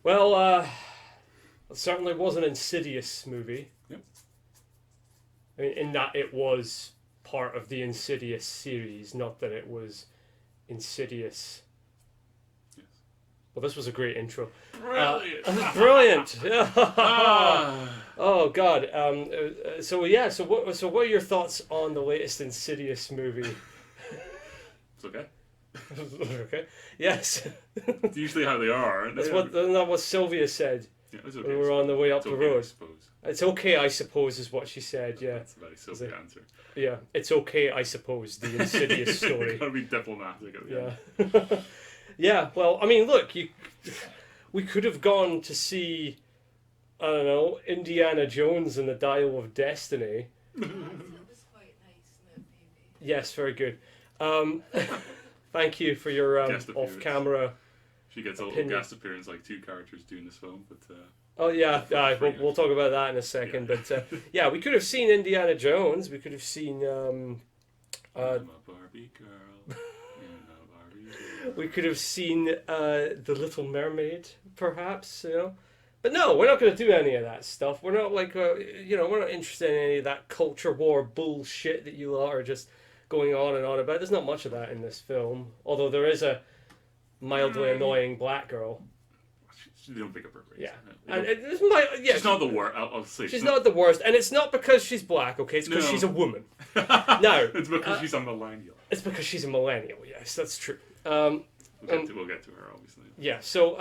Well, it certainly was an Insidious movie. Yep. I mean, in that it was part of the Insidious series, not that it was Insidious. Yes. Well, this was a great intro. Brilliant. Brilliant. Ah. Oh God. So yeah. So what are your thoughts on the latest Insidious movie? It's okay. Okay. Yes. It's usually how they are. Aren't they? Isn't that what Sylvia said Yeah, it's okay. when we were on the way up It's the okay, I road? suppose. It's okay, I suppose, is what she said. Yeah. That's a very silly answer. Yeah. It's okay, I suppose. The Insidious story. Gotta be diplomatic at the end. Yeah. Yeah. Well, I mean, look, we could have gone to see, I don't know, Indiana Jones and the Dial of Destiny. It was quite nice in that movie. Yes, very good. Thank you for your Guest appearance. off-camera. She gets a little Opinion. guest appearance like two characters doing this film, but Oh yeah, we'll talk about that in a second. Yeah. But yeah, we could have seen Indiana Jones. We could have seen. I'm a Barbie girl. I'm a Barbie girl. We could have seen The Little Mermaid, perhaps. You know, but no, we're not going to do any of that stuff. We're not like we're not interested in any of that culture war bullshit that you lot are just going on and on about. There's not much of that in this film, although there is a mildly annoying black girl. They don't pick up her race. Yeah, They and don't- yeah, she's not the worst. I'll say she's not the worst, and it's not because she's black. Okay, it's because No. she's a woman. No, It's because she's a millennial. it's because she's a millennial. Yes, that's true. We'll get to her, obviously. Yeah. So,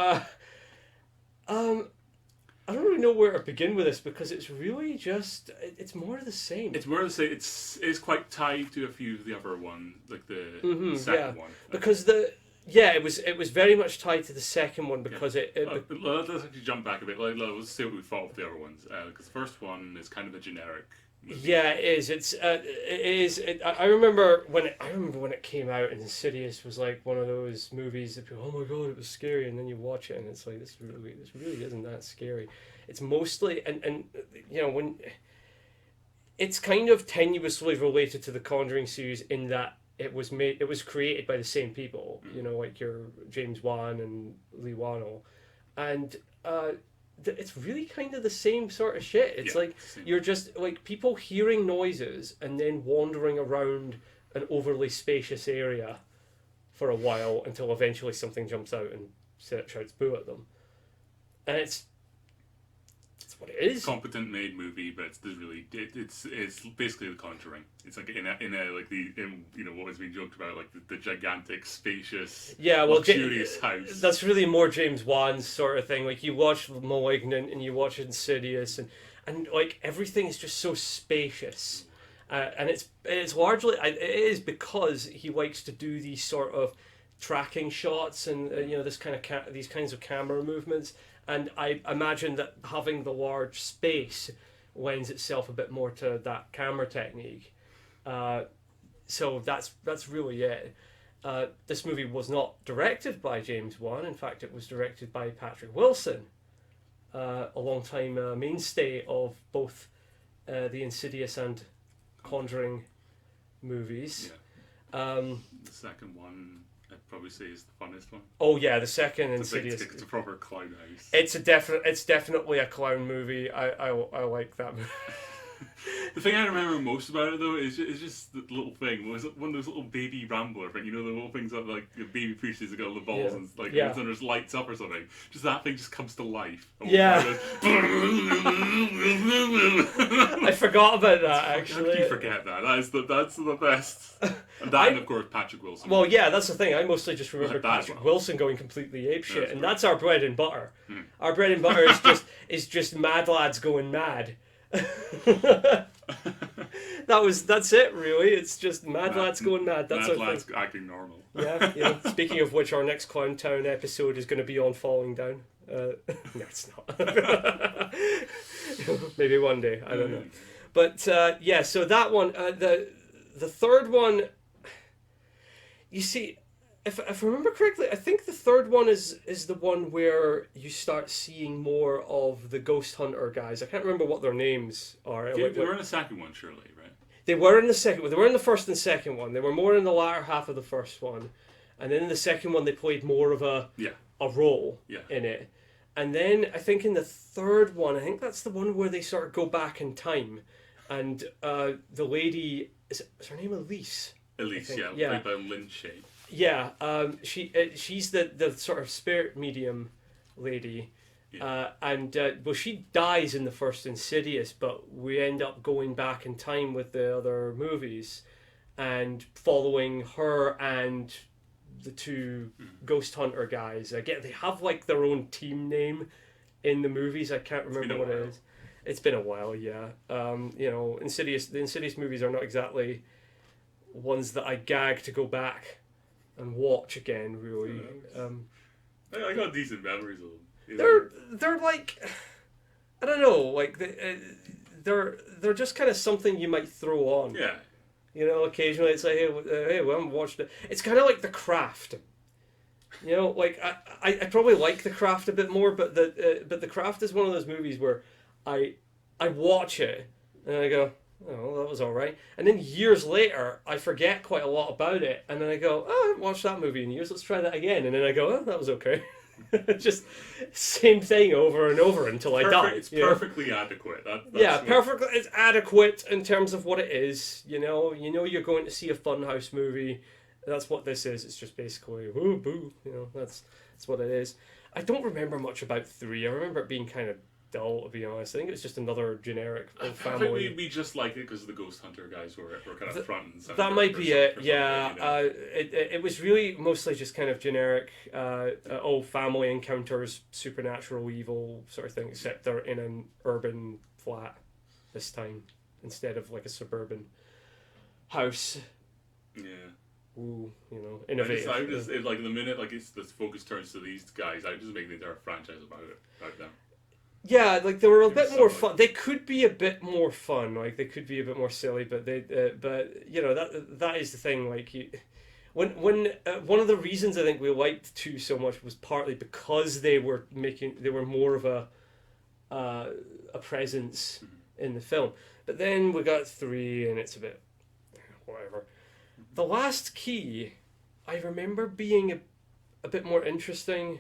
I don't really know where to begin with this because it's really just it's more of the same. It's more to say it's quite tied to a few of the other ones, like the second one. Because it was very much tied to the second one because Let's actually jump back a bit. Let's see what we thought of the other ones. Because the first one is kind of a generic movie. yeah, it is. It is. I remember when it came out, and Insidious was like one of those movies that people, oh my god, it was scary, and then you watch it, and it's like this really isn't that scary. It's mostly and you know when it's kind of tenuously related to the Conjuring series in that it was created by the same people, you know, like your James Wan and Lee Wannell, and it's really kind of the same sort of shit. It's like you're just like people hearing noises and then wandering around an overly spacious area for a while until eventually something jumps out and shouts boo at them, and it's what it is. Competent made movie, but it's basically The Conjuring. It's like in what has been joked about, like the gigantic, spacious, luxurious house. That's really more James Wan's sort of thing. Like you watch *Malignant* and you watch *Insidious* and like everything is just so spacious, and it's largely it is because he likes to do these sort of tracking shots and this kind of these kinds of camera movements. And I imagine that having the large space lends itself a bit more to that camera technique. So that's really it. This movie was not directed by James Wan. In fact, it was directed by Patrick Wilson, a long-time mainstay of both the Insidious and Conjuring movies. Yeah. The second one, I'd probably say, is the funnest one. Oh yeah, the second Insidious. It's a proper clown house. It's definitely a clown movie. I like that movie. The thing I remember most about it though is just the little thing. Was one of those little baby rambler thing? You know, the little things that like the baby pushes that got all the balls and like when there's lights up or something. Just that thing just comes to life. Yeah. I forgot about that actually. How could you forget that? That's the best. And that, and of course Patrick Wilson. Well, yeah, that's the thing. I mostly just remember that Patrick Wilson going completely apeshit, and that's our bread and butter. Mm. Our bread and butter is just mad lads going mad. That's it really. It's just mad lads going mad. That's mad lads acting normal. Yeah. Speaking of which, our next Clown Town episode is going to be on falling down. No, it's not. Maybe one day. I don't know. But so that one, the third one. You see, if I remember correctly, I think the third one is the one where you start seeing more of the ghost hunter guys. I can't remember what their names are. They were in the second one, surely, right? They were in the second one. They were in the first and second one. They were more in the latter half of the first one, and then in the second one they played more of a role in it. And then I think in the third one, I think that's the one where they sort of go back in time, and the lady is her name Elise? Elise, yeah, Yeah. played by Lynn Shay. Yeah, she's the sort of spirit medium lady, and well, she dies in the first Insidious, but we end up going back in time with the other movies, and following her and the two ghost hunter guys. Again, they have like their own team name in the movies. I can't remember what it is. It's been a while, yeah. You know, the Insidious movies are not exactly ones that I gag to go back and watch again, really. I got decent memories of them. They're like, I don't know, like they're just kind of something you might throw on. Yeah. You know, occasionally it's like, hey, we haven't watched it. It's kind of like The Craft. You know, like I probably like The Craft a bit more, but The Craft is one of those movies where I watch it and I go, oh, that was all right, and then years later I forget quite a lot about it, and then I go, oh, I haven't watched that movie in years. Let's try that again, and then I go, oh, that was okay. Just same thing over and over until I die. It's perfectly adequate. Perfectly. It's adequate in terms of what it is. You know, you're going to see a Funhouse movie. That's what this is. It's just basically woo boo. You know, that's what it is. I don't remember much about 3. I remember it being kind of dull, to be honest. I think it's just another generic family. I think we just liked it because of the ghost hunter guys were kind of front and center. That might be it. Yeah, you know? It was really mostly just kind of generic. Family encounters supernatural evil sort of thing, except they're in an urban flat this time instead of like a suburban house. Yeah. Ooh, you know, innovative. Like the minute like the focus turns to these guys, I just make the entire franchise about them. Yeah, like they were a bit more fun. They could be a bit more fun. Like they could be a bit more silly, but but you know that is the thing. Like when one of the reasons I think we liked 2 so much was partly because they were more of a presence in the film. But then we got 3, and it's a bit whatever. The Last Key, I remember being a bit more interesting,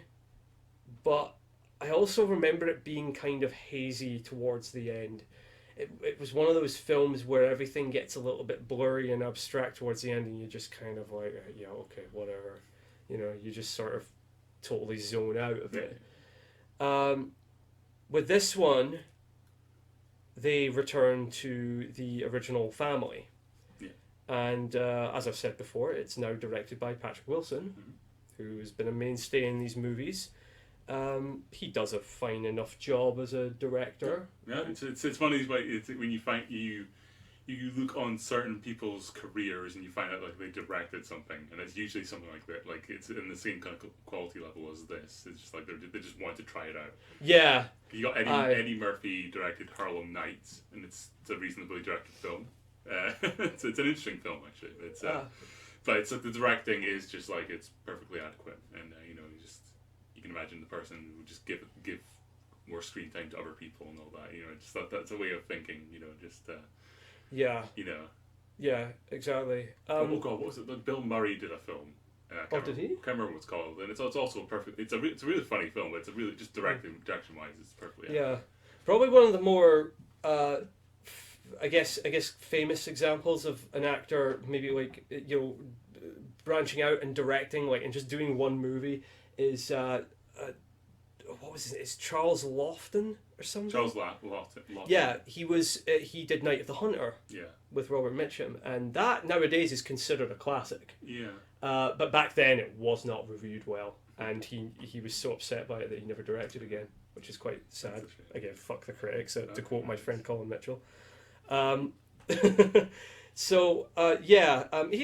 but I also remember it being kind of hazy towards the end. It was one of those films where everything gets a little bit blurry and abstract towards the end, and you just kind of like, yeah, okay, whatever. You know, you just sort of totally zone out of it. With this one, they return to the original family. Yeah. And as I've said before, it's now directed by Patrick Wilson, who has been a mainstay in these movies. He does a fine enough job as a director. Yeah, it's funny when you find you look on certain people's careers and you find out like they directed something, and it's usually something like that. Like it's in the same kind of quality level as this. It's just like they just wanted to try it out. Yeah. You got Eddie Murphy directed Harlem Nights, and it's a reasonably directed film. It's an interesting film actually. But it's like the directing is just like it's perfectly adequate, and you can imagine the person who would just give more screen time to other people and all that. You know, just that's a way of thinking. You know, just yeah. You know. Yeah, exactly. Oh God, what was it? Like Bill Murray did a film. Did he? Can't remember what it's called, and it's also perfect. It's a really funny film. But it's a really just direction wise, it's perfectly. Yeah, probably one of the more I guess famous examples of an actor maybe like branching out and directing and just doing one movie is what was his name? It's Charles Laughton or something. Charles Laughton. Yeah, he did Night of the Hunter. Yeah. With Robert Mitchum, and that nowadays is considered a classic. Yeah. But back then it was not reviewed well, and he was so upset by it that he never directed again, which is quite sad. Again, fuck the critics, to quote my friend Colin Mitchell. He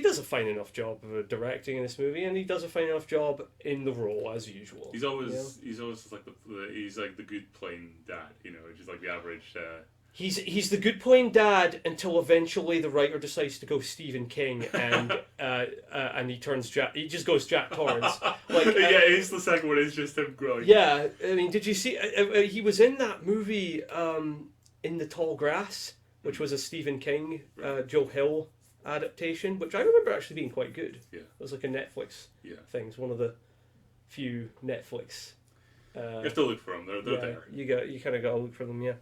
does a fine enough job of directing in this movie, and he does a fine enough job in the role as usual. He's always like he's like the good plain dad, you know, which is like the average. He's the good plain dad until eventually the writer decides to go Stephen King and he just goes Jack Torrance. It's the second one. It's just him growing. Yeah, I mean, did you see? He was in that movie, In the Tall Grass, which was a Stephen King, Joe Hill adaptation, which I remember actually being quite good. Yeah, it was like a Netflix thing. It's one of the few Netflix You have to look for them. They're there. You kind of got to look for them. Yeah.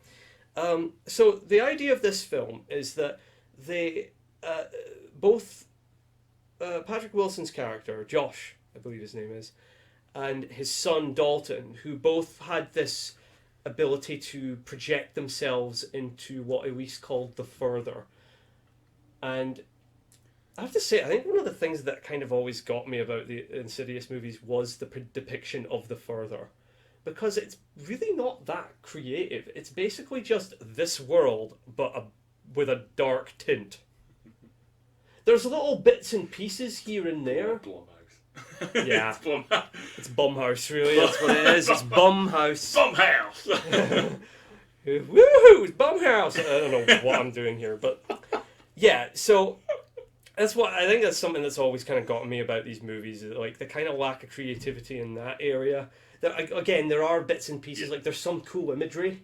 So the idea of this film is that they both Patrick Wilson's character, Josh, I believe his name is, and his son Dalton, who both had this ability to project themselves into what Elise called the further. And I have to say, I think one of the things that kind of always got me about the Insidious movies was the depiction of the further. Because it's really not that creative. It's basically just this world, but with a dark tint. There's little bits and pieces here and there. Yeah. It's Bumhouse, really. That's what it is. It's Bumhouse. Bumhouse! Woohoo! It's Bumhouse! I don't know what I'm doing here, but yeah, so that's what I think that's something that's always kind of gotten me about these movies, like the kind of lack of creativity in that area. Again, there are bits and pieces, like there's some cool imagery,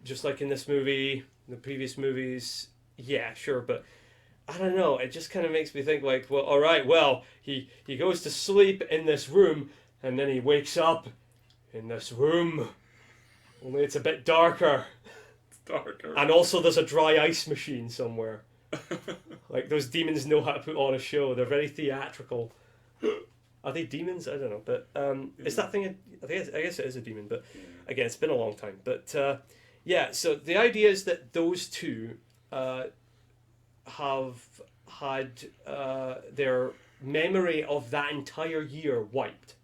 just like in this movie, the previous movies. Yeah, sure, but I don't know. It just kind of makes me think like, well, all right, well, he goes to sleep in this room, and then he wakes up in this room. Only it's a bit darker. It's darker. And also there's a dry ice machine somewhere. Like those demons know how to put on a show. They're very theatrical. Are they demons? I don't know. But is that thing? I guess it is a demon. But again, it's been a long time. But yeah. So the idea is that those two have had their memory of that entire year wiped.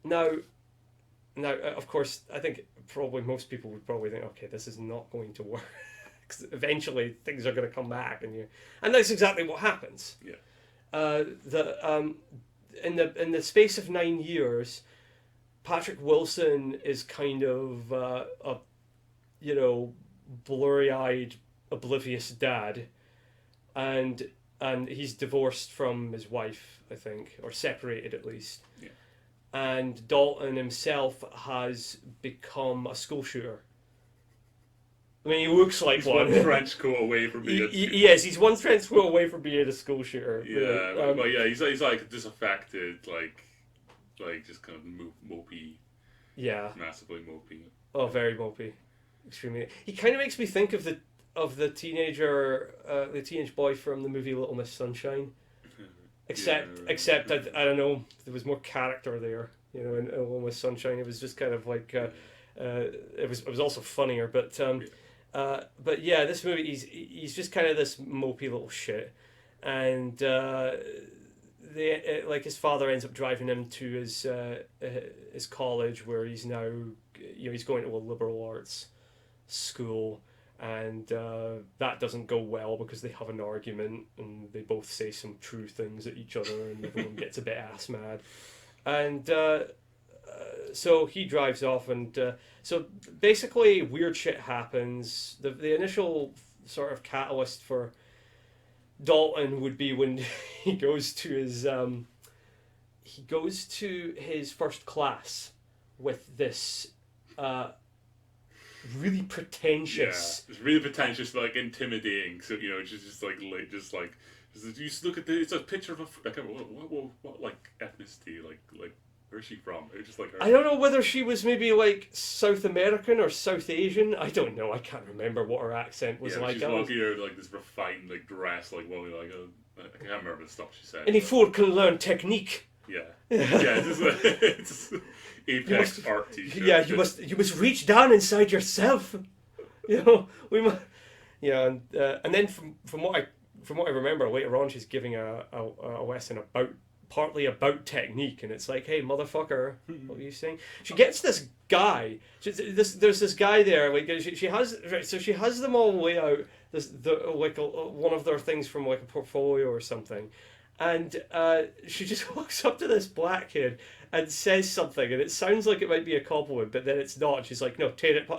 Now, of course, I think probably most people would probably think, okay, this is not going to work. 'Cause eventually, things are going to come back, and that's exactly what happens. Yeah. In the space of 9 years, Patrick Wilson is kind of a blurry-eyed, oblivious dad, and he's divorced from his wife, I think, or separated at least. Yeah. And Dalton himself has become a school shooter. I mean, he looks like he's one. trench coat away from being. Yes, he's one trench coat away from being a school shooter. Yeah, but yeah, he's like disaffected, like just kind of mopey. Yeah. Massively mopey. Oh, very mopey, extremely. He kind of makes me think of the teenage boy from the movie Little Miss Sunshine. Except I don't know, there was more character there. In Little Miss Sunshine, it was just kind of like it was also funnier, but. But yeah, this movie he's just kind of this mopey little shit, and like his father ends up driving him to his college where he's now he's going to a liberal arts school, and that doesn't go well because they have an argument and they both say some true things at each other and everyone gets a bit ass mad, and. So he drives off, and so basically weird shit happens. The initial sort of catalyst for Dalton would be when he goes to his first class with this really pretentious. Yeah, it's really pretentious, like intimidating. So just you look at it's a picture of what like ethnicity like. Where's she from? It was just like her. I don't know whether she was maybe like South American or South Asian. I don't know. I can't remember what her accent was like. She's walking her like this refined like dress, like I can't remember the stuff she said. Any fool can learn technique. Yeah, it's apex art t-shirt. Yeah, you must reach down inside yourself. We must. Yeah, and then from what I remember later on, she's giving a lesson partly about technique, and it's like, hey, motherfucker, what are you saying? She gets this guy. There's this guy there. Like she has them all lay out one of their things from like a portfolio or something, and she just walks up to this black kid and says something, and it sounds like it might be a compliment, but then it's not. She's like, no, take it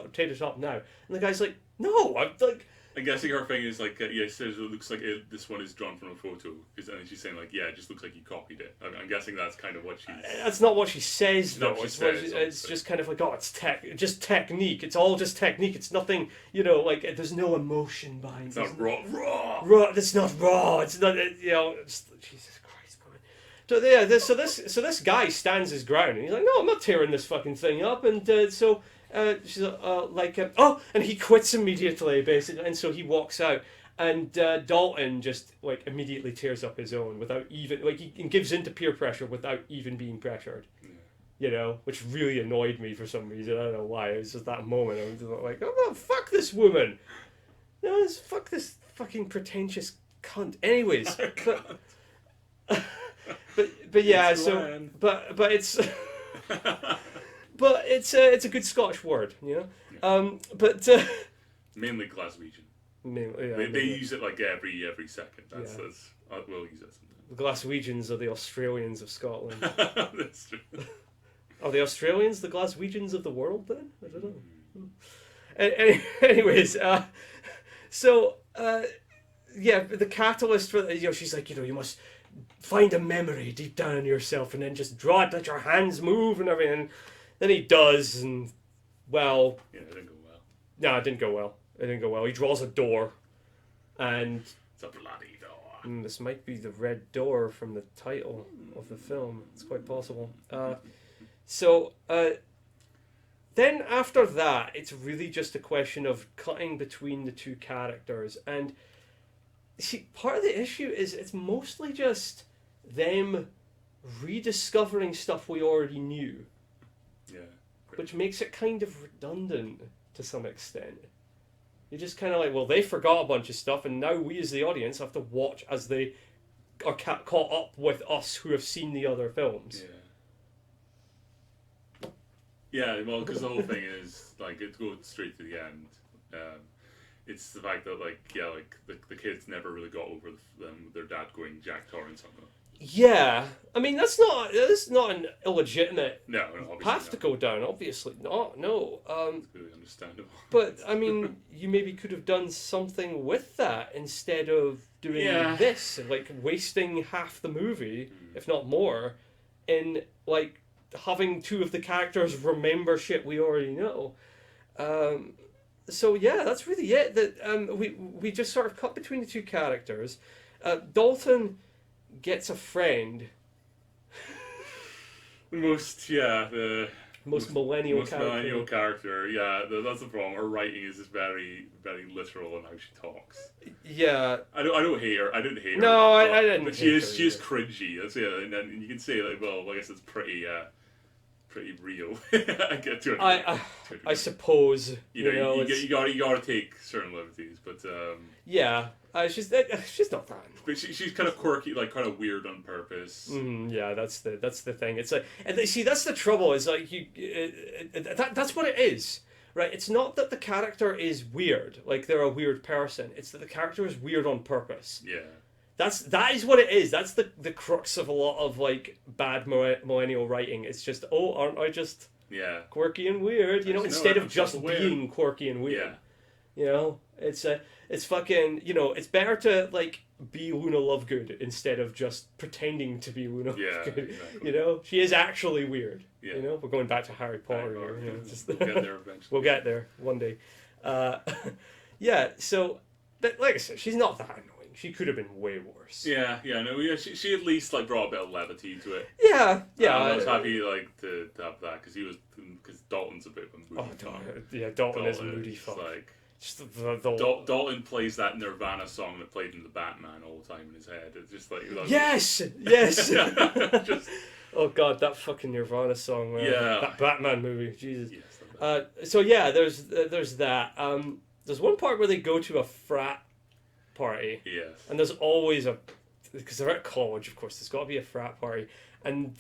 up now, and the guy's like, no, I'm like. I'm guessing her thing is like, it says it looks like this one is drawn from a photo. And she's saying like, yeah, it just looks like you copied it. I'm guessing that's kind of what she's... That's not what she says, though. It's just kind of like, oh, it's just technique. It's all just technique. It's nothing, like, there's no emotion behind it. It's not raw. It's not raw. It's not, Jesus Christ, man. So yeah, so this guy stands his ground, and he's like, "No, I'm not tearing this fucking thing up." And she's oh, and he quits immediately, basically, and so he walks out, and Dalton just like immediately tears up his own without even like he gives into peer pressure without even being pressured. You know, which really annoyed me for some reason. I don't know why. It was just that moment. I was just like, "Oh, no, fuck this woman! No, fuck this fucking pretentious cunt." Anyways, but yeah. So, but it's but it's a good Scottish word, you know. Mainly Glaswegian. Yeah, they use it like every second. That's we'll use it sometimes. The Glaswegians are the Australians of Scotland. That's true. Are the Australians the Glaswegians of the world then? I don't know. Anyways, yeah, the catalyst for she's like, you must find a memory deep down in yourself and then just draw it, let your hands move and everything. And then he does, and well, yeah, it didn't go well. No, it didn't go well. He draws a door, and it's a bloody door. This might be the red door from the title of the film. It's quite possible. Then after that, it's really just a question of cutting between the two characters. And see, part of the issue is it's mostly just them rediscovering stuff we already knew. Yeah. Which makes it kind of redundant to some extent. You're just kind of like, well, they forgot a bunch of stuff, and now we as the audience have to watch as they are caught up with us who have seen the other films. Yeah. Yeah, well, because the whole thing is, like, it goes straight to the end. It's the fact that, like, yeah, like, the kids never really got over their dad going Jack Torrance on them. Yeah. I mean, that's not an illegitimate path to go down, obviously not, no. It's really understandable. But, I mean, you maybe could have done something with that instead of doing this, like, wasting half the movie, if not more, in, like, having two of the characters remember shit we already know. So yeah, that's really it. That we just sort of cut between the two characters. Dalton gets a friend. The most millennial character. Yeah, that's the problem. Her writing is just very, very literal in how she talks. Yeah. I don't hate her. I didn't hate her. No, I didn't. But she is cringy. That's and you can say like, well, I guess it's pretty real. I get to it. I suppose you gotta take certain liberties, but yeah, she's not that. But she's kind of quirky, like kind of weird on purpose. Yeah, that's the thing. It's like, and see, that's the trouble. Is like that's what it is, right? It's not that the character is weird, like they're a weird person. It's that the character is weird on purpose. Yeah. That is what it is. That's the crux of a lot of like bad millennial writing. It's just, oh, aren't I just quirky and weird? You know, instead of just being quirky and weird. Yeah. You know, it's fucking, you know, it's better to like be Luna Lovegood instead of just pretending to be Luna Lovegood. Exactly. You know, she is actually weird. Yeah. You know, we're going back to Harry Potter here. You know, just, we'll get there eventually. We'll get there one day. Yeah. So, but like I said, she's not that annoying. She could have been way worse. She at least like brought a bit of levity to it. Yeah. I was happy like to have that because Dalton's a bit of a moody fuck. Yeah, Dalton is a moody fuck. Like, just Dalton plays that Nirvana song that played in the Batman all the time in his head. It's just like yes. Oh god, that fucking Nirvana song, man. Yeah, that Batman movie, Jesus. Yes, so yeah, there's that. There's one part where they go to a frat party. Yes. And there's always because they're at college, of course, there's got to be a frat party. And,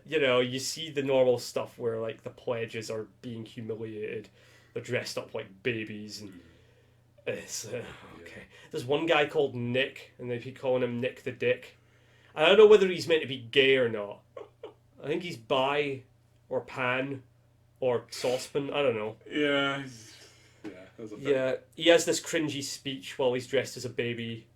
you know, you see the normal stuff where, like, the pledges are being humiliated. They're dressed up like babies. And it's, okay. There's one guy called Nick, and they keep calling him Nick the Dick. I don't know whether he's meant to be gay or not. I think he's bi, or pan, or saucepan. I don't know. Yeah, yeah, he has this cringy speech while he's dressed as a baby.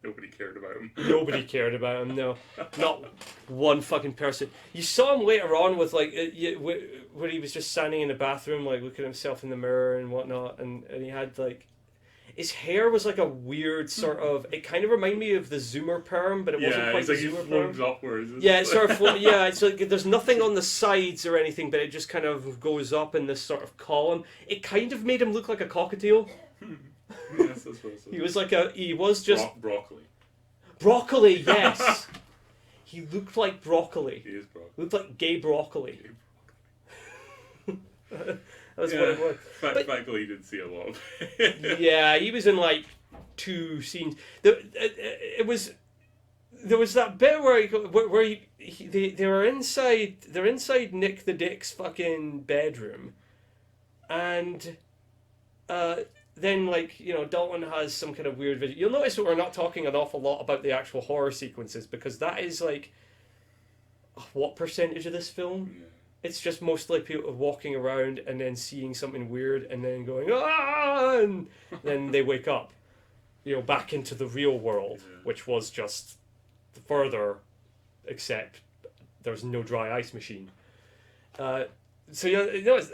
Nobody cared about him. Nobody cared about him, no. Not one fucking person. You saw him later on with, like, where he was just standing in the bathroom, like, looking at himself in the mirror and whatnot, and he had, like... his hair was like a weird sort of. It kind of reminded me of the Zoomer perm, but it wasn't quite it's the like Zoomer it perm. flows upwards. Yeah, it sort of yeah. It's like there's nothing on the sides or anything, but it just kind of goes up in this sort of column. It kind of made him look like a cockatiel. Yes, that's what He was just broccoli. broccoli. Yes, he looked like broccoli. He is broccoli. Looked like gay broccoli. That's what it was. Thankfully, he didn't see a lot of it. Yeah, he was in like 2 scenes. It was there was that bit where they were inside. They're inside Nick the Dick's fucking bedroom, and then like Dalton has some kind of weird video. You'll notice that we're not talking an awful lot about the actual horror sequences because that is like what percentage of this film? Yeah. It's just mostly people walking around and then seeing something weird and then going ah, and then they wake up, back into the real world, which was just further, except there's no dry ice machine. So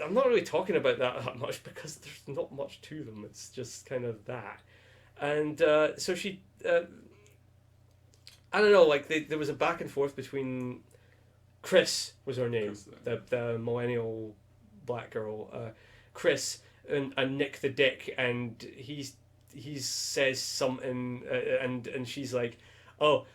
I'm not really talking about that much because there's not much to them. It's just kind of that, and so she, I don't know, like there was a back and forth between. Chris was her name, the millennial black girl, Chris and Nick the Dick, and he says something, and she's like, oh,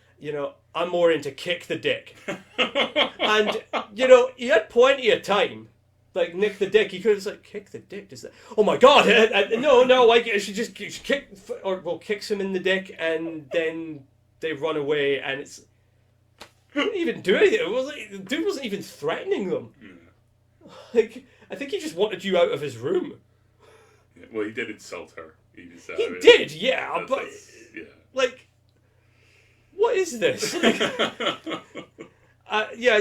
I'm more into Kick the Dick, and he had plenty of time. Like Nick the Dick, he could have said, "Kick the Dick." Does that? Oh my God! No, like she kicks him in the dick, and then they run away, and it's. He didn't even do anything. The dude wasn't even threatening them. Yeah. Like, I think he just wanted you out of his room. Yeah, well, he did insult her. He did, yeah, but yeah. Like, what is this? Like, yeah,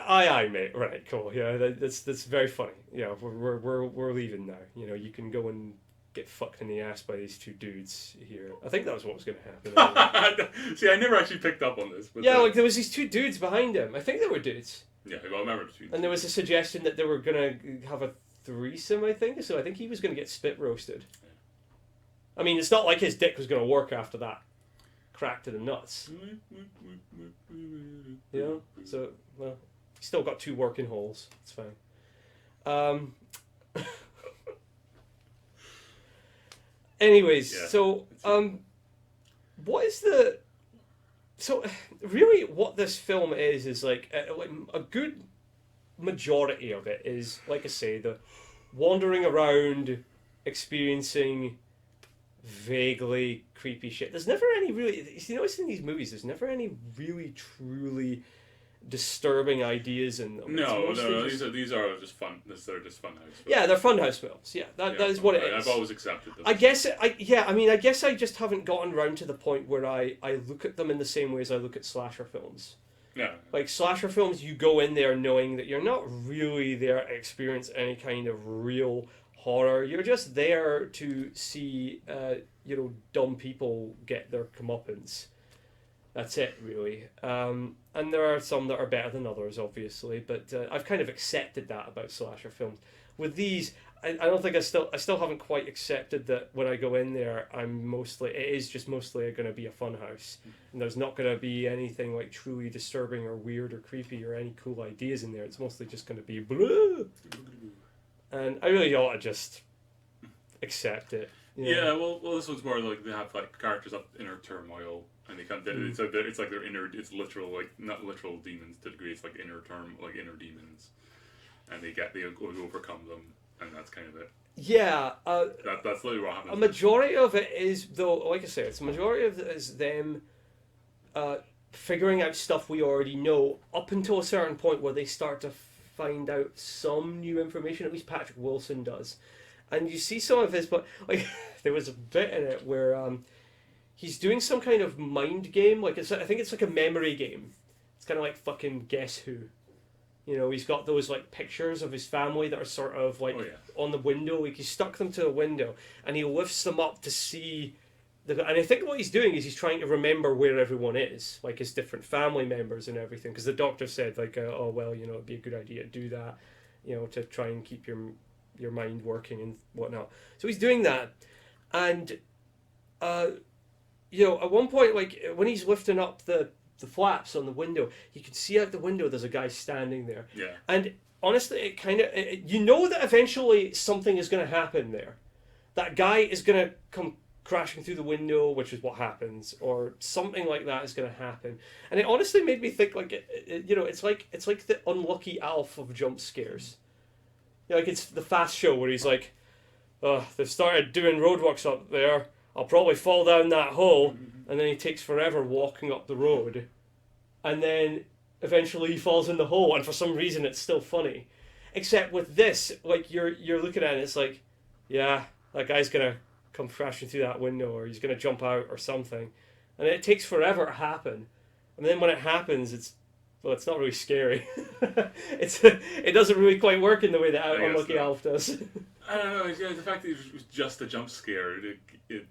aye, mate. Right, cool. Yeah, that's very funny. Yeah, we're leaving now. You can go and get fucked in the ass by these 2 dudes here. I think that was what was going to happen. See, I never actually picked up on this. But yeah, like there was these 2 dudes behind him. I think they were dudes. Yeah, I remember the 2. And there was a suggestion that they were going to have a threesome, I think. So I think he was going to get spit roasted. Yeah. I mean, it's not like his dick was going to work after that crack to the nuts. So, well, he's still got 2 working holes. It's fine. Anyways, yeah. So what is the? So really, what this film is like a good majority of it is, like I say, the wandering around, experiencing vaguely creepy shit. There's never any really. You notice in these movies, there's never any really truly disturbing ideas in them. No. These are just fun. They're just fun house films. Yeah, they're fun house films. Yeah, that is what it is. I've always accepted them. I guess I just haven't gotten around to the point where I look at them in the same way as I look at slasher films. Yeah. Like slasher films, you go in there knowing that you're not really there to experience any kind of real horror. You're just there to see, dumb people get their comeuppance. That's it, really. And there are some that are better than others, obviously, but I've kind of accepted that about slasher films. With these, I don't think I still haven't quite accepted that when I go in there, it is just mostly going to be a fun house, and there's not going to be anything like truly disturbing or weird or creepy or any cool ideas in there. It's mostly just going to be blah. And I really ought to just accept it. Yeah, well, this one's more like they have like characters up inner turmoil, and they kind of it's like their inner, it's literal, like not literal demons to the degree, it's like inner demons, and they overcome them, and that's kind of it. Yeah, that's literally what happens. A majority of it is, though, like I say, it's a majority of it is them figuring out stuff we already know up until a certain point where they start to find out some new information. At least Patrick Wilson does. And you see some of his, but like there was a bit in it where he's doing some kind of mind game. Like I think it's like a memory game. It's kind of like fucking Guess Who. He's got those like pictures of his family that are sort of like on the window. Like he stuck them to a window, and he lifts them up to see. And I think what he's doing is he's trying to remember where everyone is, like his different family members and everything. Because the doctor said like, oh well, it'd be a good idea to do that, to try and keep your mind working and whatnot. So he's doing that, and you know, at one point, like when he's lifting up the flaps on the window, you can see out the window there's a guy standing there. Yeah. And honestly, it kind of, you know that eventually something is going to happen there. That guy is going to come crashing through the window, which is what happens, or something like that is going to happen. And it honestly made me think, like, you know, it's like the unlucky Alf of jump scares. You know, like it's the Fast Show where he's like, they've started doing roadworks up there. I'll probably fall down that hole. And then he takes forever walking up the road. And then eventually he falls in the hole. And for some reason it's still funny. Except with this, like you're looking at it, it's like, yeah, that guy's going to come crashing through that window, or he's going to jump out or something. And it takes forever to happen. And then when it happens, it's not really scary. It doesn't really quite work in the way that Unlucky Alf does. I don't know. Yeah, the fact that it was just a jump scare, I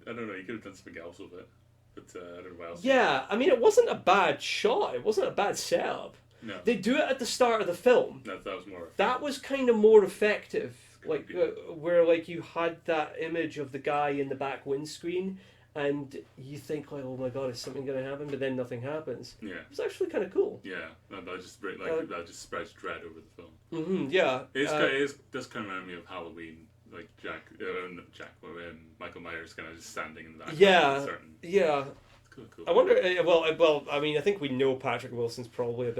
don't know. You could have done something else with it, but I don't know what else. Yeah, I mean, it wasn't a bad shot. It wasn't a bad setup. No. They do it at the start of the film. That was more. That was kind of more effective. Like where like you had that image of the guy in the back windscreen, and you think like, oh my god, is something going to happen? But then nothing happens. Yeah. It was actually kind of cool. Yeah, that just spreads dread over the film. Mm-hmm, yeah. It does kind of remind me of Halloween. Like Michael Myers kind of just standing in the background. Yeah, yeah. It's cool. I wonder. Well, I mean, I think we know Patrick Wilson's probably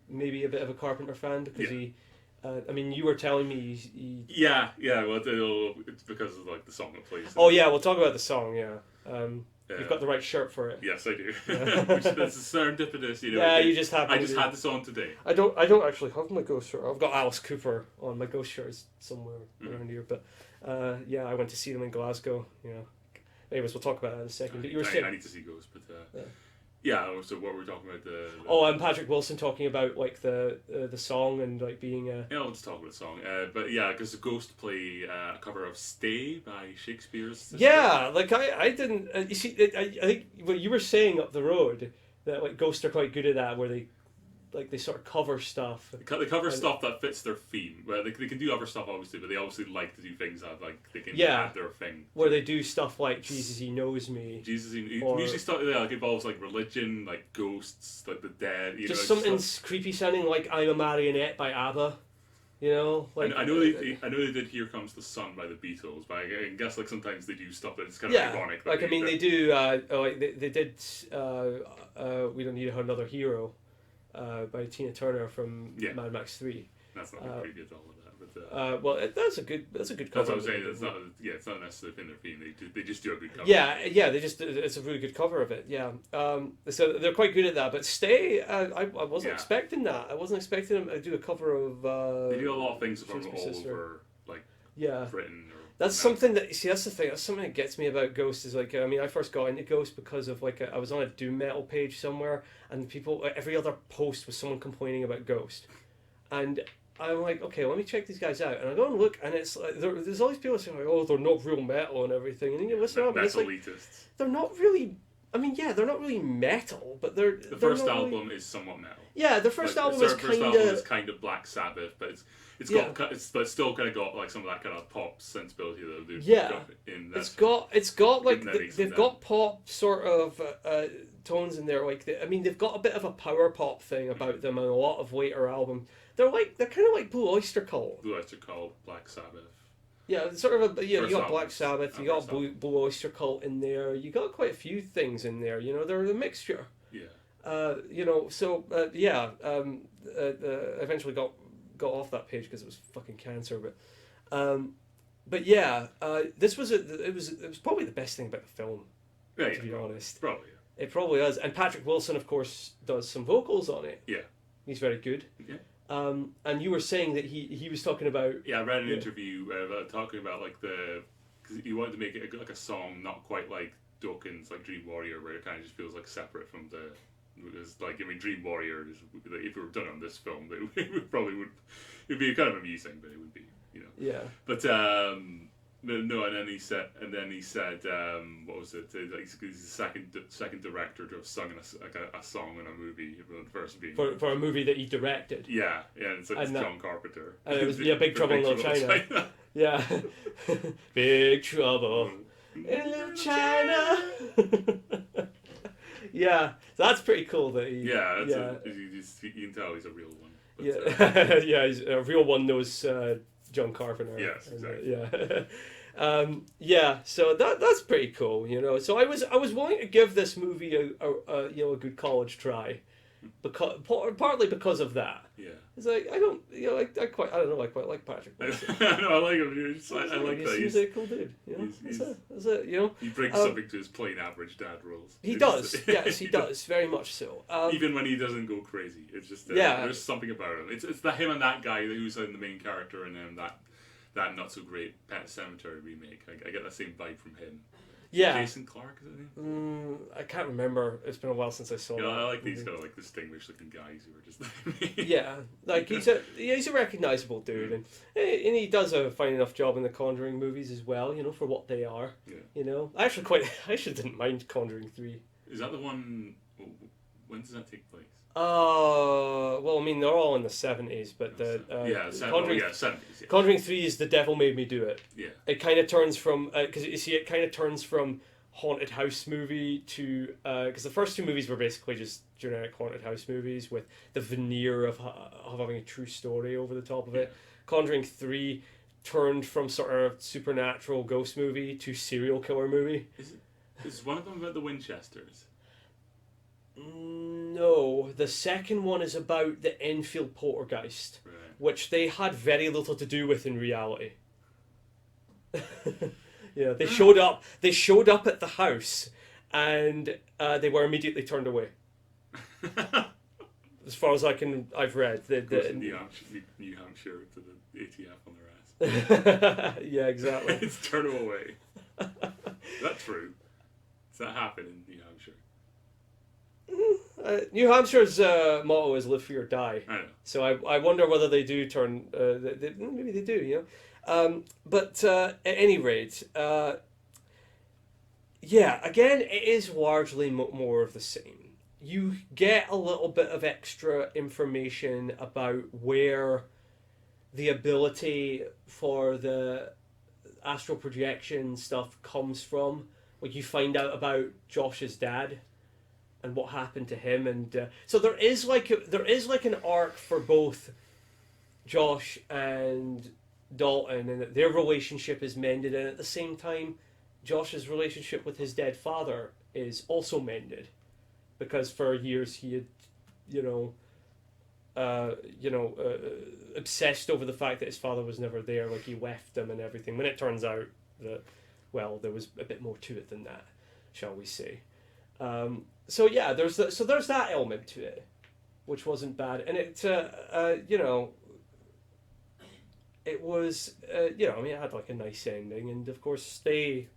maybe a bit of a Carpenter fan because he. I mean, you were telling me he. Yeah. Well, it's because of like the song that plays. Oh yeah, we'll talk about the song. Yeah. You've got the right shirt for it. Yes, I do. Which is serendipitous, you know. Yeah, you just have. I just had this on today. I don't actually have my Ghost shirt. I've got Alice Cooper on my Ghost shirts somewhere around here, but yeah, I went to see them in Glasgow. You know. Anyways, we'll talk about that in a second. But you were saying. I need to see Ghost, but yeah. So what were we talking about? And Patrick Wilson talking about like the song and like being a. Yeah, let's talk about the song. But yeah, because the Ghost play a cover of "Stay" by Shakespeare's sister. Yeah, like I didn't. You see, I think what you were saying up the road that like Ghost are quite good at that, where they sort of cover stuff. They cover stuff that fits their theme. Well, they can do other stuff obviously, but they obviously like to do things that like they can add their thing. Where they do stuff like Jesus, He Knows Me. Usually stuff like involves like religion, like ghosts, like the dead. Just something creepy sounding like "I'm a Marionette" by ABBA. You know, like I know they did "Here Comes the Sun" by the Beatles, but I guess like sometimes they do stuff that's kind of ironic. Like I mean, they do. Like they did. We Don't Need Another Hero. By Tina Turner from Mad Max 3. That's not creepy at all of that, but well, that's a good cover. That's what I'm saying. It's not necessarily in their theme. They just do a good cover. Yeah. It's a really good cover of it. Yeah. So they're quite good at that. But "Stay," I wasn't expecting that. I wasn't expecting them to do a cover of. They do a lot of things from all over, like Britain. That's something that that's the thing. That's something that gets me about Ghost. Is like, I mean, I first got into Ghost because of like I was on a doom metal page somewhere, and every other post was someone complaining about Ghost, and I'm like, okay, let me check these guys out, and I go and look, and it's like there's all these people saying like, oh, they're not real metal and everything, and then you listen up, and it's like they're not really. I mean, yeah, they're not really metal, but the first album is somewhat metal. Yeah, the first album is kind of Black Sabbath, but it's still kind of got like some of that kind of pop sensibility that they've got in that. It's got like they've got pop sort of tones in there. Like they've got a bit of a power pop thing about them, and a lot of later albums. They're kind of like Blue Oyster Cult. Blue Oyster Cult, Black Sabbath. Yeah, sort of you got Black Sabbath, you got Blue Oyster Cult in there, you got quite a few things in there, you know, they're a mixture. Yeah. You know, so, eventually got off that page because it was fucking cancer, but yeah, this was it was probably the best thing about the film, to be honest. Probably. Yeah. It probably is, and Patrick Wilson, of course, does some vocals on it. Yeah. He's very good. Yeah. And you were saying that he was talking about... Yeah, I read an interview talking about like because he wanted to make it like a song not quite like Dawkins, like Dream Warrior, where it kind of just feels like separate from the... It's like, I mean, Dream Warrior, if it were done on this film, it probably would... It'd be kind of amusing, but it would be, you know... Yeah. But, no, and then he said, what was it? Like, he's the second director to have sung a song in a movie. The first being for a movie that he directed. Yeah, it's John Carpenter. And it was Big Trouble in Little China. Yeah, Big Trouble. in little China. Yeah, so that's pretty cool that he. Yeah, yeah, you can tell he's a real one. But, yeah, yeah. He's, a real one knows John Carpenter. Yes, exactly. Yeah, so that's pretty cool, you know. So I was willing to give this movie a good college try, because partly because of that. Yeah. It's like I don't quite like Patrick Wilson. No, I like him. I like He that. seems like a cool dude. You know, that's it. You know, He brings something to his plain average dad roles. he does. Yes, he does very much so. Even when he doesn't go crazy, it's just there's something about him. It's him and that guy who's the main character, and then that not so great Pet Sematary remake. I get that same vibe from him. Yeah. Jason Clarke, is that his name? I can't remember. It's been a while since I saw that. I like these kind of like distinguished looking guys who are just. Yeah, like he's a recognizable dude, and he does a fine enough job in the Conjuring movies as well. You know, for what they are. Yeah. You know, I actually didn't mind Conjuring 3. Is that the one? When does that take place? Well, I mean, they're all in the 70s, but Conjuring 70s. Yeah. Conjuring 3 is The Devil Made Me Do It. Yeah. It kind of turns from because you see, it kind of turns from haunted house movie to because the first two movies were basically just generic haunted house movies with the veneer of having a true story over the top of it. Conjuring 3 turned from sort of supernatural ghost movie to serial killer movie. Is one of them about the Winchesters? No, the second one is about the Enfield poltergeist, Right. which they had very little to do with in reality. Yeah, they showed up. They showed up at the house, and they were immediately turned away. As far as I've read, New Hampshire to the ATF on their ass. Yeah, exactly. It's turn them away. Is that true? Does that happen in New Hampshire? New Hampshire's motto is "Live Free or Die." I know. So I wonder whether they do turn. Maybe they do, you know. But at any rate, yeah. Again, it is largely more of the same. You get a little bit of extra information about where the ability for the astral projection stuff comes from. Like you find out about Josh's dad and what happened to him, and so there is like an arc for both Josh and Dalton, and their relationship is mended, and at the same time, Josh's relationship with his dead father is also mended, because for years he had, obsessed over the fact that his father was never there, like he left him and everything. When it turns out that, well, there was a bit more to it than that, shall we say. So yeah, there's that element to it, which wasn't bad, and it it was I mean, it had like a nice ending, and of course Stay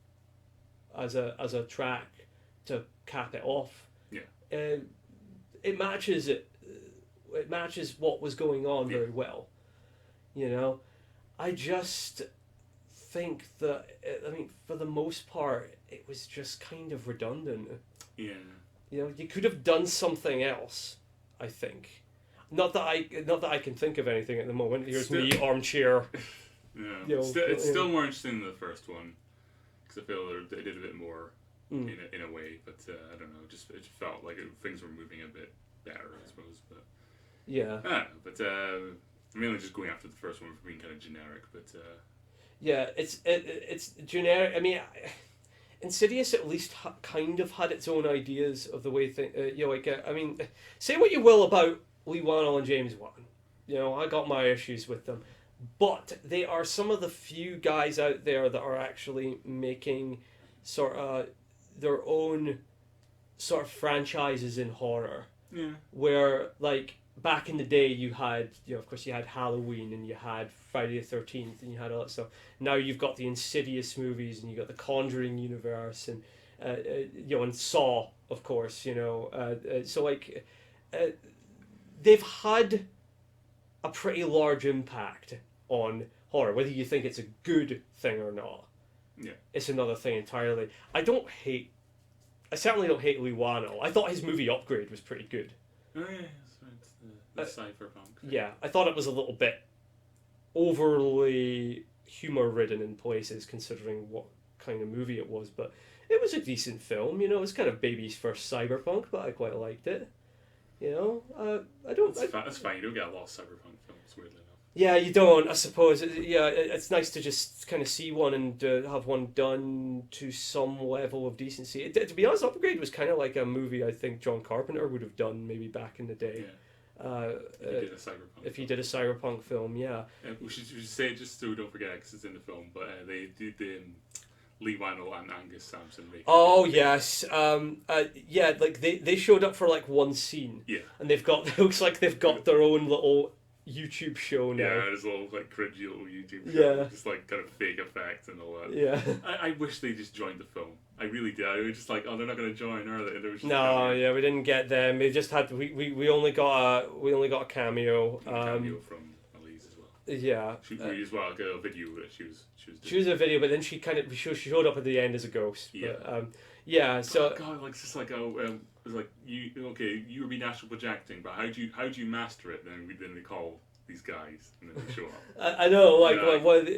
as a track to cap it off. Yeah. It matches what was going on very well. You know, I just think that for the most part it was just kind of redundant. Yeah. You know, you could have done something else, I think. Not that I can think of anything at the moment. Here's me, armchair. Yeah. It's still more interesting than the first one, because I feel they did a bit more in a way. But I don't know. It felt like things were moving a bit better, I suppose. But yeah. I don't know. But I'm mainly just going after the first one for being kind of generic. But yeah, it's generic. I mean, Insidious at least kind of had its own ideas of the way things. I mean, say what you will about Lee Wannell and James Wan. You know, I got my issues with them, but they are some of the few guys out there that are actually making sort of their own sort of franchises in horror. Yeah. Where, like, back in the day you had, of course you had Halloween and you had Friday the 13th and you had all that stuff. Now you've got the Insidious movies and you got the Conjuring universe and and Saw, of course, so like they've had a pretty large impact on horror. Whether you think it's a good thing or not, it's another thing entirely. I certainly don't hate Lee Wannell. I thought his movie Upgrade was pretty good. Oh yeah, it's the cypherpunk. Yeah, I thought it was a little bit overly humor-ridden in places, considering what kind of movie it was, but it was a decent film. You know, it was kind of baby's first cyberpunk, but I quite liked it. You know, I don't. That's fine. You don't get a lot of cyberpunk films, weirdly enough. Yeah, you don't. I suppose. It's nice to just kind of see one and have one done to some level of decency. To be honest, Upgrade was kind of like a movie I think John Carpenter would have done maybe back in the day. Yeah. If he did a cyberpunk film, yeah. We should say it just so we don't forget because it's in the film, but they did the Lee Wannell and Angus Sampson. Oh yes, yeah. Like they showed up for like one scene. Yeah. And they've got it looks like they've got their own little YouTube show now. Yeah, there's a little like cringy little YouTube show. Yeah. Just like kind of fake effects and all that. Yeah. I wish they just joined the film. I really did. I was just like, oh, they're not going to join, are they? No, yeah, we didn't get them. We just had we only got a cameo. Cameo from Elise as well. Yeah. She as well like a video that she was doing. She was a video, but then she showed up at the end as a ghost. Yeah. But, yeah. So. Oh, God, like it's just like it's like you were being astral projecting, but how do you master it? Then they call these guys and then they show up. I know, like,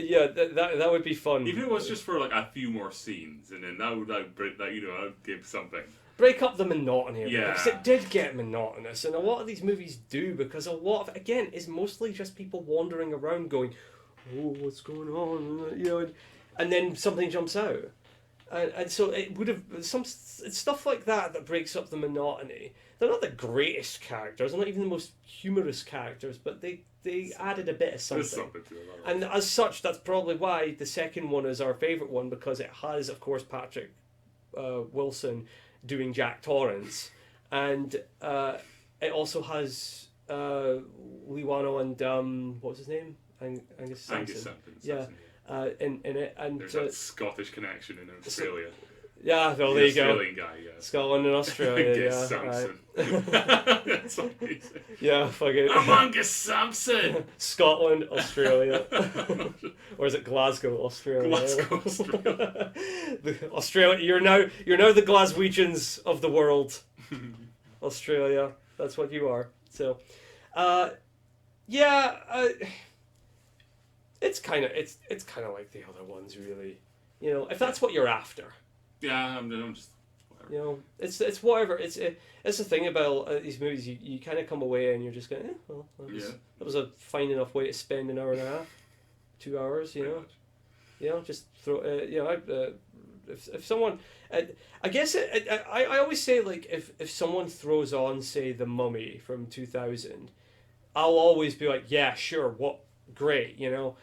yeah, that would be fun. Even if it was just for like a few more scenes, and then that would give something. Break up the monotony of it, Yeah. because it did get monotonous, and a lot of these movies do, because a lot of it, again, is mostly just people wandering around going, oh, what's going on, you know, and then something jumps out. And so it would have it's stuff like that breaks up the monotony. They're not the greatest characters, they're not even the most humorous characters, but they added a bit of something. There's something to it. And as such, that's probably why the second one is our favourite one, because it has, of course, Patrick Wilson doing Jack Torrance, and it also has Lee Wannell and what was his name? Angus Sampson. Yeah. In it, and there's that Scottish connection in Australia. Yeah, well, there you go. Australian guy, yeah. Scotland and Australia, Angus Sampson. Right. That's amazing. Yeah, fucking. I'm Angus Sampson. Scotland, Australia, or is it Glasgow, Australia? Glasgow, Australia. Australia, you're now the Glaswegians of the world. Australia, that's what you are. So, yeah. It's kind of like the other ones, really. You know, if that's what you're after. Yeah, I'm just. Whatever. You know, it's whatever. It's the thing about these movies. You kind of come away and you're just going, well, that was a fine enough way to spend an hour and a half, 2 hours. You know, just throw. If someone, I guess I always say, like, if someone throws on, say, The Mummy from 2000, I'll always be like, yeah, sure, what. Great, you know.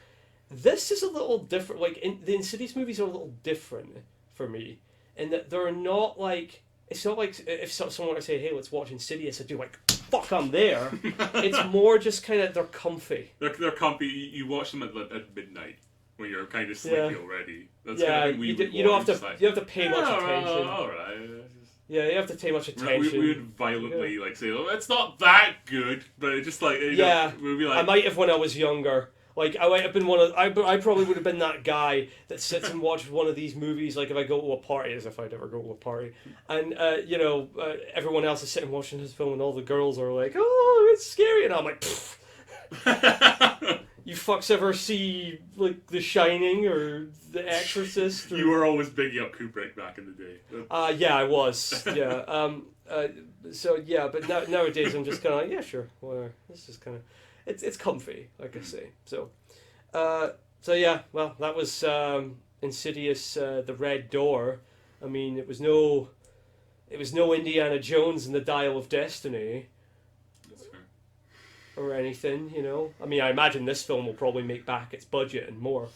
This is a little different. Like, the Insidious movies are a little different for me, in that they're not like. It's not like if someone were to say, "Hey, let's watch Insidious," I'd be like, "Fuck, I'm there." It's more just kind of they're comfy. They're comfy. You watch them at midnight when you're kind of sleepy already. That's yeah, kind of you don't have to. Like, you have to pay much attention. All right. Yeah, you have to pay much attention. We would violently like say, "Oh, it's not that good," but it's just like we'd be like. I might have when I was younger. Like, I might have been I probably would have been that guy that sits and watches one of these movies, like, if I go to a party, as if I'd ever go to a party, and, everyone else is sitting watching this film, and all the girls are like, oh, it's scary, and I'm like, pfft. You fucks ever see, like, The Shining, or The Exorcist? Or... You were always bigging up Kubrick back in the day. Yeah, I was, yeah, so, yeah, but nowadays I'm just kind of like, yeah, sure, whatever, this is kind of... It's comfy, like I say. So yeah. Well, that was Insidious, The Red Door. I mean, it was no Indiana Jones and the Dial of Destiny. That's fair. Or anything, you know. I mean, I imagine this film will probably make back its budget and more.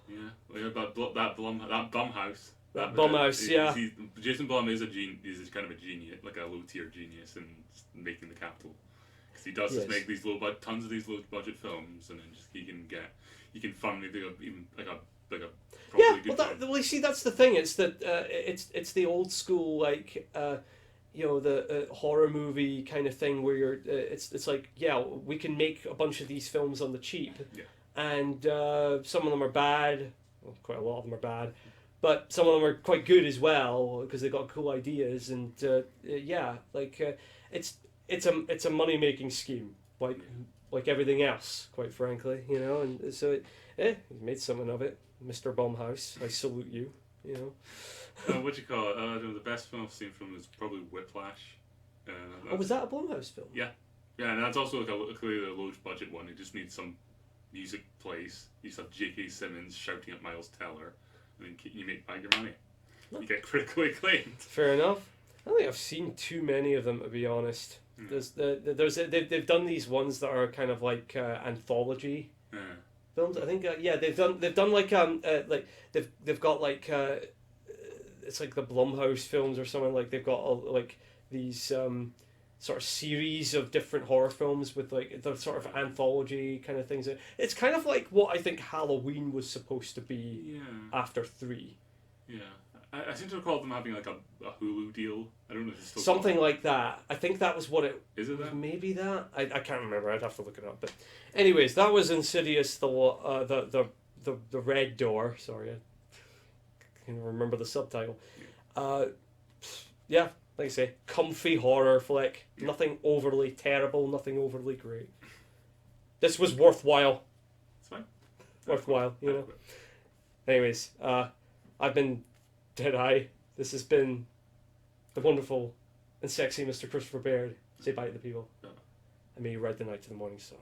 Yeah, that Blumhouse. That Blumhouse, yeah. Jason Blum is is kind of a genius, like a low tier genius in making the capital. He does just make these tons of these low budget films, and then just he can fund maybe even like a properly good film. Well, you see, that's the thing. It's that it's the old school, like, the horror movie kind of thing where you're it's like, yeah, we can make a bunch of these films on the cheap, and some of them are bad. Well, quite a lot of them are bad, but some of them are quite good as well because they've got cool ideas, and it's a money making scheme, like everything else, quite frankly, you know. And so he made something of it, Mr. Blumhouse. I salute you. you know. What do you call it? The best film I've seen from is probably Whiplash. Oh, was that a Blumhouse film? Yeah, and that's also like clearly a low budget one. It just needs some music plays. You just have J.K. Simmons shouting at Miles Teller, and then you make back your money. You get critically acclaimed. Fair enough. I don't think I've seen too many of them, to be honest. They've done these ones that are kind of like anthology films. I think they've done like they've got like it's like the Blumhouse films or something, like they've got like these sort of series of different horror films with like the sort of anthology kind of things. It's kind of like what I think Halloween was supposed to be after 3. Yeah. I seem to recall them having like a Hulu deal. I don't know if it's still something like that. I think that was what it is. It that? Maybe that. I can't remember. I'd have to look it up. But anyways, that was Insidious, the Red Door. Sorry, I can't remember the subtitle. Yeah, like I say, comfy horror flick. Nothing overly terrible. Nothing overly great. This was worthwhile. It's fine. Worthwhile, you know. Anyways, I've been DeadEye. This has been the wonderful and sexy Mr. Christopher Baird. Say bye to the people. And may you ride the night to the morning sun.